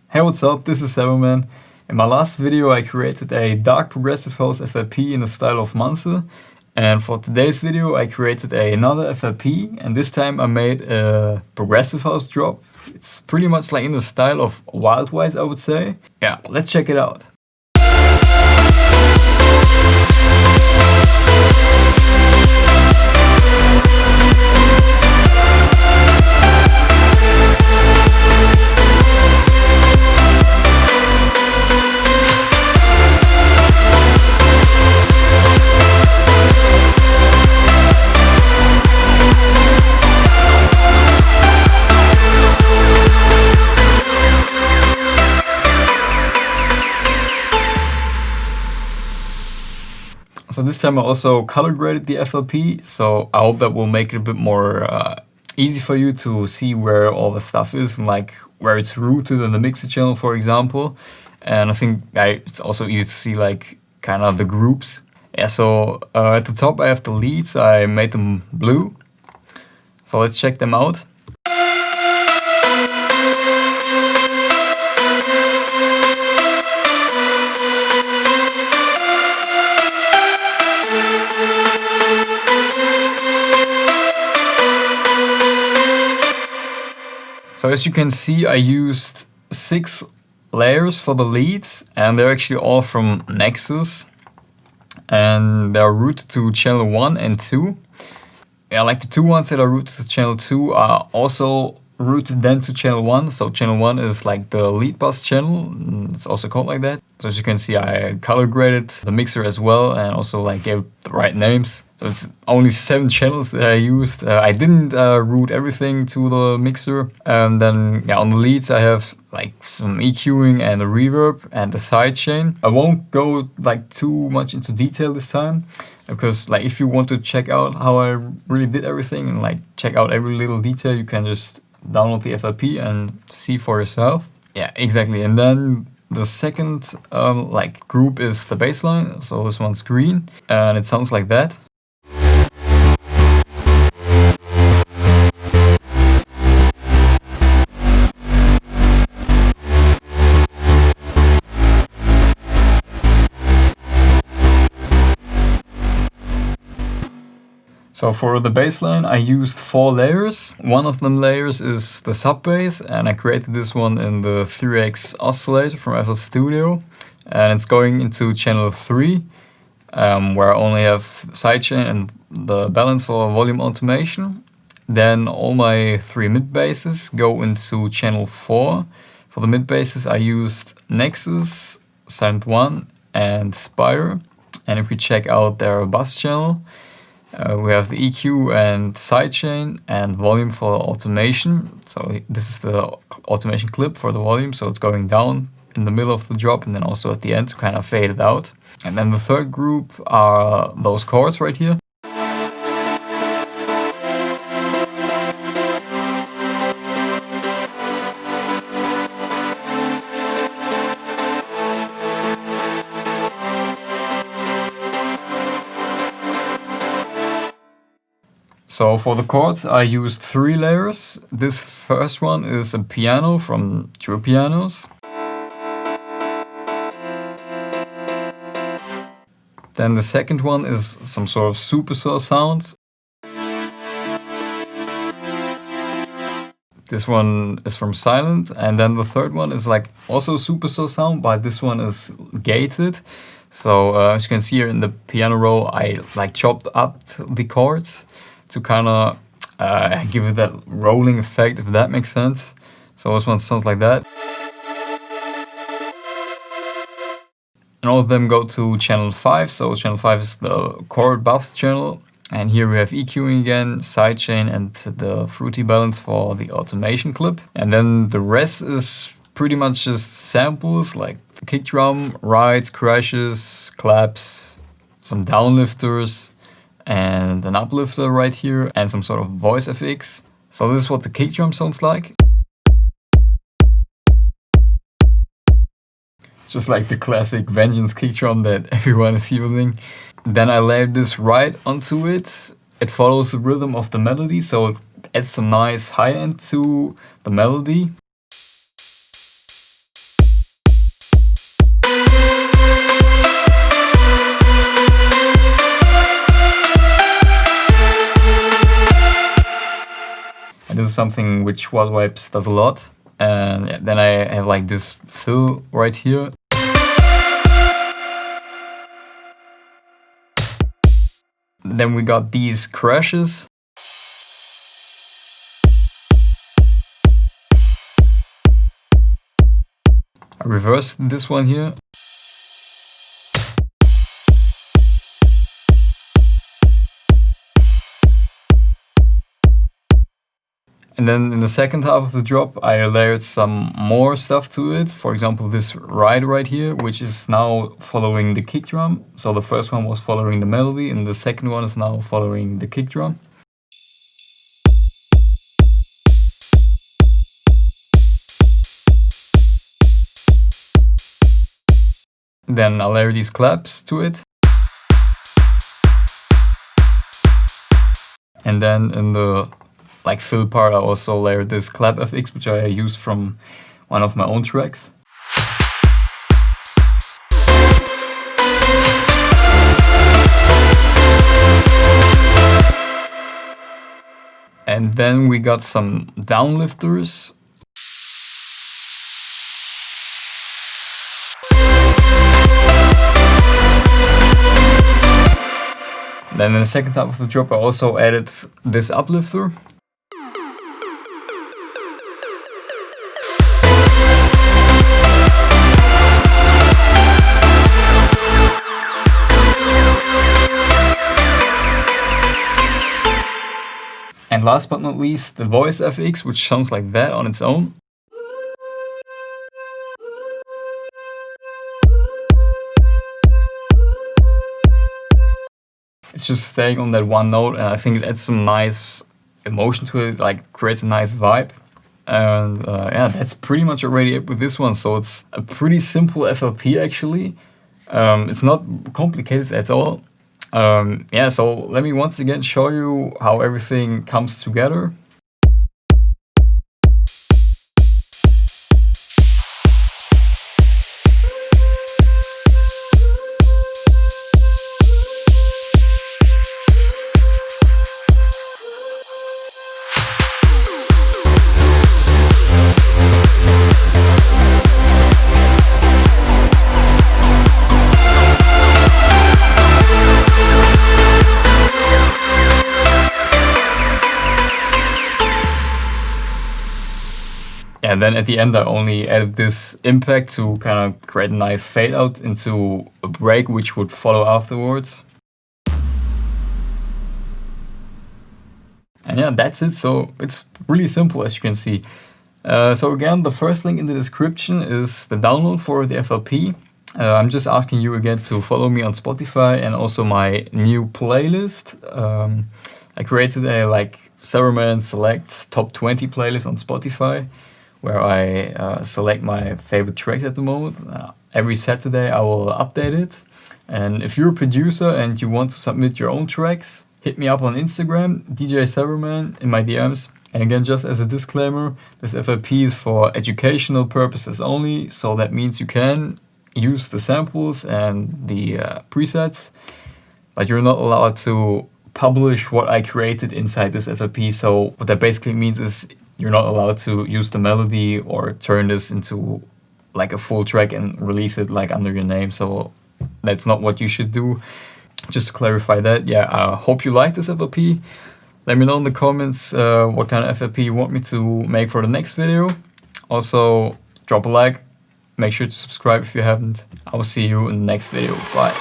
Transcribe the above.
Hey, what's up? This is Severman. In my last video I created a dark progressive house FLP in the style of Manse, and for today's video I created another FLP, and this time I made a progressive house drop. It's pretty much like in the style of WildVibes, I would say. Yeah, let's check it out. So this time I also color graded the FLP, so I hope that will make it a bit more easy for you to see where all the stuff is and like where it's rooted in the mixer channel, for example. And I think it's also easy to see like kind of the groups. Yeah, so at the top I have the leads, I made them blue. So let's check them out. So as you can see, I used 6 layers for the leads, and they're actually all from Nexus, and they're routed to channel 1 and 2. Yeah, like the 2 ones that are routed to channel 2 are also routed then to channel 1. So channel 1 is like the lead bus channel, it's also called like that. So as you can see, I color graded the mixer as well, and also like gave the right names. So it's only 7 channels that I used. I didn't route everything to the mixer. And then yeah, on the leads I have like some EQing and the reverb and the sidechain. I won't go like too much into detail this time, because like if you want to check out how I really did everything and like check out every little detail, you can just download the FLP and see for yourself. Yeah, exactly. And then the second like group is the bassline. So this one's green and it sounds like that. So for the bassline I used 4 layers. One of them layers is the sub bass, and I created this one in the 3X oscillator from FL Studio, and it's going into channel 3, where I only have sidechain and the balance for volume automation. Then all my 3 mid basses go into channel 4. For the mid basses I used Nexus, Silent 1 and Spire, and if we check out their bus channel, we have the EQ and sidechain and volume for automation. So this is the automation clip for the volume, so it's going down in the middle of the drop and then also at the end to kind of fade it out. And then the third group are those chords right here. So for the chords I used 3 layers. This first one is a piano from True Pianos. Then the second one is some sort of supersaw sound. This one is from Silent, and then the third one is like also supersaw sound, but this one is gated. So as you can see here in the piano roll, I like chopped up the chords to kind of give it that rolling effect, if that makes sense. So this one sounds like that. And all of them go to channel 5, so channel 5 is the chord bus channel. And here we have EQing again, sidechain and the fruity balance for the automation clip. And then the rest is pretty much just samples like the kick drum, rides, crashes, claps, some downlifters, and an uplifter right here, and some sort of voice FX. So this is what the kick drum sounds like. It's just like the classic Vengeance kick drum that everyone is using. Then I layered this right onto it. It follows the rhythm of the melody, so it adds some nice high end to the melody. something which WildVibes does a lot. And yeah, then I have like this fill right here. Then we got these crashes. I reversed this one here. And then in the second half of the drop, I layered some more stuff to it. For example, this ride right here, which is now following the kick drum. So the first one was following the melody, and the second one is now following the kick drum. Then I'll layer these claps to it. And then in the fill part, I also layered this clap FX, which I used from one of my own tracks. And then we got some downlifters. Then in the second half of the drop, I also added this uplifter. And last but not least, the voice FX, which sounds like that on its own. It's just staying on that one note, and I think it adds some nice emotion to it, like creates a nice vibe. And yeah, that's pretty much already it with this one. So it's a pretty simple FLP actually. It's not complicated at all. Yeah, so let me once again show you how everything comes together. And then at the end, I only added this impact to kind of create a nice fade out into a break, which would follow afterwards. And yeah, that's it. So it's really simple, as you can see. So again, the first link in the description is the download for the FLP. I'm just asking you again to follow me on Spotify and also my new playlist. I created a Severman Select Top 20 playlist on Spotify, where I select my favorite tracks at the moment. Every Saturday I will update it. And if you're a producer and you want to submit your own tracks, hit me up on Instagram, DJ Severman, in my DMs. And again, just as a disclaimer, this FLP is for educational purposes only, so that means you can use the samples and the presets, but you're not allowed to publish what I created inside this FLP. So what that basically means is you're not allowed to use the melody or turn this into a full track and release it under your name. So that's not what you should do. Just to clarify that, yeah, I hope you like this FLP. Let me know in the comments what kind of FLP you want me to make for the next video. Also, drop a like. Make sure to subscribe if you haven't. I will see you in the next video. Bye.